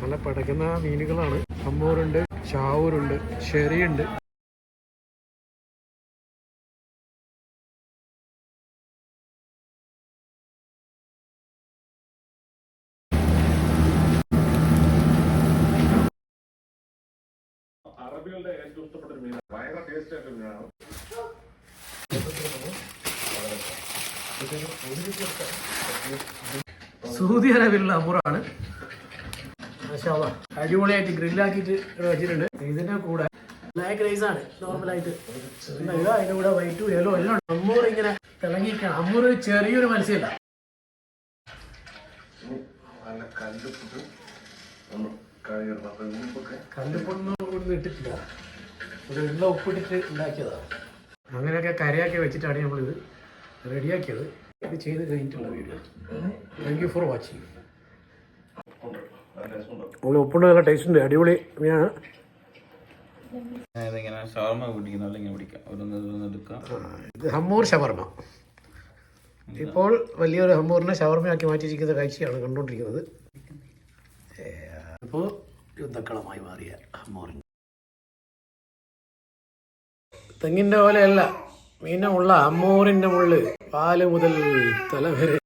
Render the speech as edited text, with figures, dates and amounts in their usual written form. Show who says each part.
Speaker 1: നല്ല പടക്കുന്ന മീനുകളാണ്. ഹമ്മൂറുണ്ട്, ചാവൂരുണ്ട്, ഷെറിയുണ്ട്. അറബികളുടെ ഏറ്റവും ഇഷ്ടപ്പെട്ട ഒരു മീനാണ്. ഭയങ്കര ടേസ്റ്റ് ആയിട്ട് മീനാണ്. സൗദി അറേബ്യയിലുള്ള ഹമ്മൂറാണ്. അടിപൊളിയായിട്ട് ഗ്രില്ലാക്കിയിട്ട് വെച്ചിട്ടുണ്ട്. ഇതിന്റെ കൂടെ ബ്ലാക്ക് റൈസ് ആണ് നോർമലായിട്ട്. അതിന്റെ കൂടെ വൈറ്റും യെല്ലോ എല്ലാം ഉണ്ട്. ഹമ്മൂർ ഇങ്ങനെ തിളങ്ങിയിരിക്കണം. ഹമ്മൂർ ചെറിയൊരു മത്സ്യമല്ല. കല്ലുപ്പൊന്നും ഇട്ടിട്ടില്ല, ഒരു ഉള്ള ഉപ്പിട്ടിട്ട് ഉണ്ടാക്കിയതാണ്. അങ്ങനെയൊക്കെ കരയാക്കി വെച്ചിട്ടാണ് നമ്മളിത് റെഡിയാക്കിയത്. ഇത് ചെയ്ത് കഴിഞ്ഞിട്ടുള്ള video. Thank you for watching. നമ്മൾ ഉപ്പുണ്ട്, നല്ല ടേസ്റ്റ് ഉണ്ട്, അടിപൊളി മീനാണ്. ഇത് ഹമ്മൂർ ഷവർമ. ഇപ്പോൾ വലിയൊരു ഹമ്മൂറിനെ ഷവർമയാക്കി മാറ്റിയിരിക്കുന്ന കാഴ്ചയാണ് കണ്ടുകൊണ്ടിരിക്കുന്നത്. ഇപ്പോൾ യുദ്ധക്കളമായി മാറിയ ഹമ്മൂറിന് തെങ്ങിൻ്റെ പോലെയല്ല, മീനുമുള്ള ഹമ്മൂറിൻ്റെ മുള്ള് പാല് മുതൽ തല വരെ